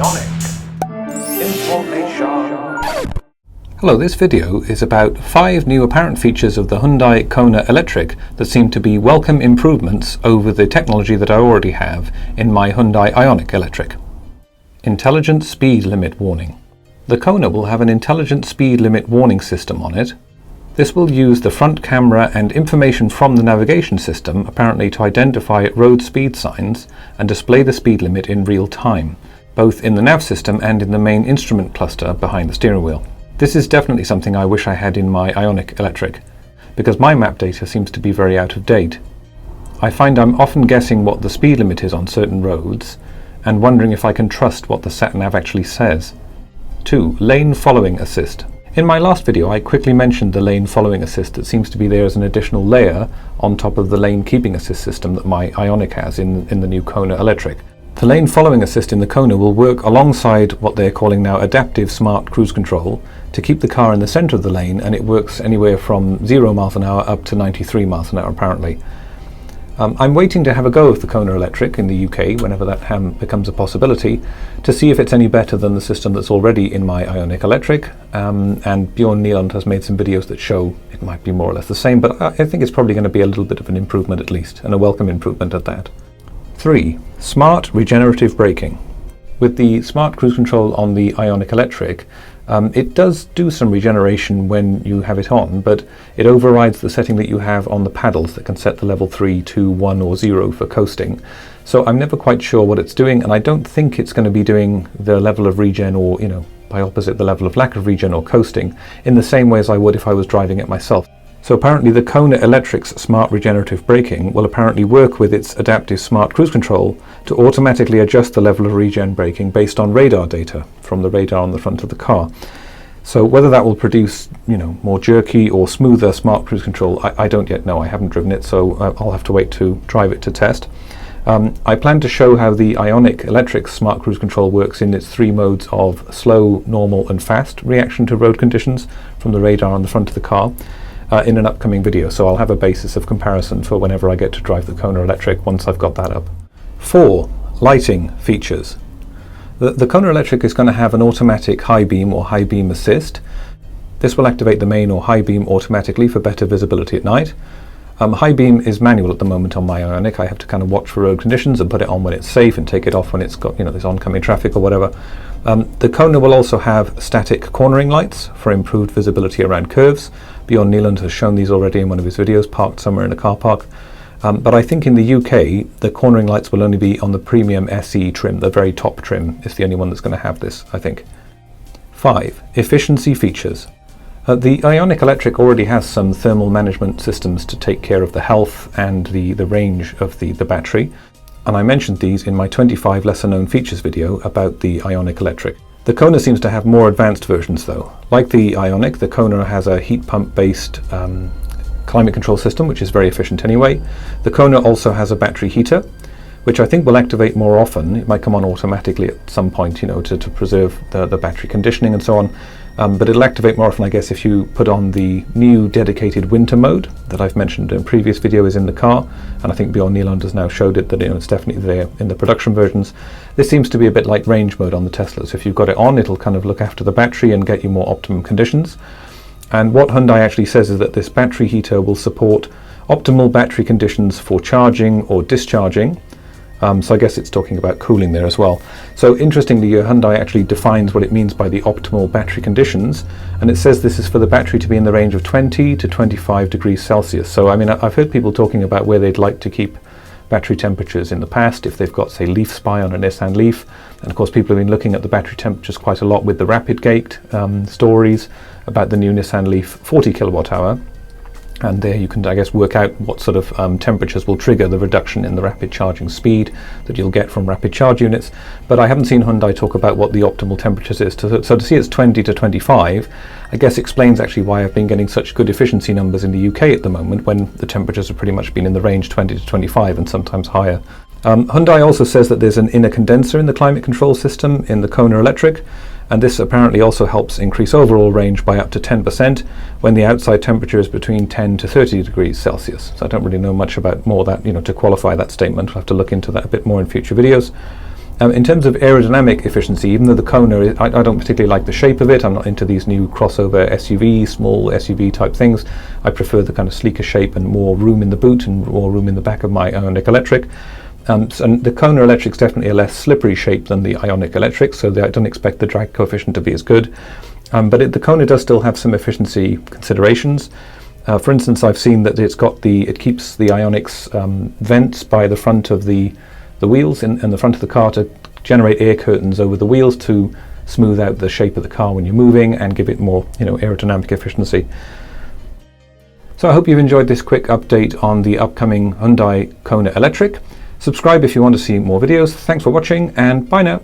IONIQ Information. Hello, this video is about 5 new apparent features of the Hyundai KONA Electric that seem to be welcome improvements over the technology that I already have in my Hyundai IONIQ Electric. Intelligent speed limit warning. The KONA will have an intelligent speed limit warning system on it. This will use the front camera and information from the navigation system apparently to identify road speed signs and display the speed limit in real time, both in the nav system and in the main instrument cluster behind the steering wheel. This is definitely something I wish I had in my IONIQ Electric, because my map data seems to be very out of date. I find I'm often guessing what the speed limit is on certain roads, and wondering if I can trust what the sat-nav actually says. 2. Lane following assist. In my last video I quickly mentioned the lane following assist that seems to be there as an additional layer on top of the lane keeping assist system that my IONIQ has in the new KONA Electric. The lane following assist in the KONA will work alongside what they're calling now adaptive smart cruise control to keep the car in the center of the lane, and it works anywhere from 0 miles an hour up to 93 miles an hour apparently. I'm waiting to have a go of the KONA Electric in the UK whenever that becomes a possibility, to see if it's any better than the system that's already in my IONIQ Electric, and Bjorn Nieland has made some videos that show it might be more or less the same, but I think it's probably going to be a little bit of an improvement at least, and a welcome improvement at that. 3. Smart regenerative braking. With the smart cruise control on the IONIQ Electric, it does do some regeneration when you have it on, but it overrides the setting that you have on the paddles that can set the level 3, 2, 1 or 0 for coasting. So I'm never quite sure what it's doing, and I don't think it's going to be doing the level of regen or, by opposite, the level of lack of regen or coasting in the same way as I would if I was driving it myself. So apparently the KONA Electric's smart regenerative braking will apparently work with its adaptive smart cruise control to automatically adjust the level of regen braking based on radar data from the radar on the front of the car. So whether that will produce, more jerky or smoother smart cruise control, I don't yet know. I haven't driven it, so I'll have to wait to drive it to test. I plan to show how the IONIQ Electric smart cruise control works in its 3 modes of slow, normal and fast reaction to road conditions from the radar on the front of the car. In an upcoming video, so I'll have a basis of comparison for whenever I get to drive the KONA Electric once I've got that up. 4. Lighting features. The KONA Electric is going to have an automatic high beam or high beam assist. This will activate the main or high beam automatically for better visibility at night. High beam is manual at the moment on my IONIQ. I have to kind of watch for road conditions and put it on when it's safe and take it off when it's got there's oncoming traffic or whatever. The KONA will also have static cornering lights for improved visibility around curves. Bjorn Nieland has shown these already in one of his videos, parked somewhere in a car park. But I think in the UK, the cornering lights will only be on the premium SE trim. The very top trim is the only one that's going to have this, I think. 5. Efficiency features. The IONIQ Electric already has some thermal management systems to take care of the health and the range of the battery. And I mentioned these in my 25 lesser known features video about the IONIQ Electric. The KONA seems to have more advanced versions though. Like the IONIQ, the KONA has a heat pump based climate control system, which is very efficient anyway. The KONA also has a battery heater, which I think will activate more often. It might come on automatically at some point, to preserve the battery conditioning and so on. But it'll activate more often, I guess, if you put on the new dedicated winter mode that I've mentioned in previous video is in the car, and I think Bjorn Nieland has now showed it that it's definitely there in the production versions. This seems to be a bit like range mode on the Tesla, so if you've got it on, it'll kind of look after the battery and get you more optimum conditions. And what Hyundai actually says is that this battery heater will support optimal battery conditions for charging or discharging. So I guess it's talking about cooling there as well. So interestingly, Hyundai actually defines what it means by the optimal battery conditions, and it says this is for the battery to be in the range of 20 to 25 degrees Celsius. So I mean, I've heard people talking about where they'd like to keep battery temperatures in the past, if they've got, say, Leaf Spy on a Nissan Leaf. And of course, people have been looking at the battery temperatures quite a lot with the Rapid Gate stories about the new Nissan Leaf 40 kilowatt hour. And there you can, I guess, work out what sort of temperatures will trigger the reduction in the rapid charging speed that you'll get from rapid charge units. But I haven't seen Hyundai talk about what the optimal temperatures is. So to see it's 20 to 25, I guess explains actually why I've been getting such good efficiency numbers in the UK at the moment, when the temperatures have pretty much been in the range 20 to 25 and sometimes higher. Hyundai also says that there's an inner condenser in the climate control system in the KONA Electric, and this apparently also helps increase overall range by up to 10% when the outside temperature is between 10 to 30 degrees Celsius. So I don't really know much about more that, to qualify that statement. We'll have to look into that a bit more in future videos. In terms of aerodynamic efficiency, even though the Kona, I don't particularly like the shape of it, I'm not into these new crossover SUV, small SUV type things. I prefer the kind of sleeker shape and more room in the boot and more room in the back of my IONIQ Electric. And the KONA Electric is definitely a less slippery shape than the IONIQ Electric, so I don't expect the drag coefficient to be as good. But the KONA does still have some efficiency considerations. For instance, I've seen that it keeps the IONIQ's vents by the front of the wheels in the front of the car to generate air curtains over the wheels to smooth out the shape of the car when you're moving and give it more, aerodynamic efficiency. So I hope you've enjoyed this quick update on the upcoming Hyundai KONA Electric. Subscribe if you want to see more videos. Thanks for watching, and bye now.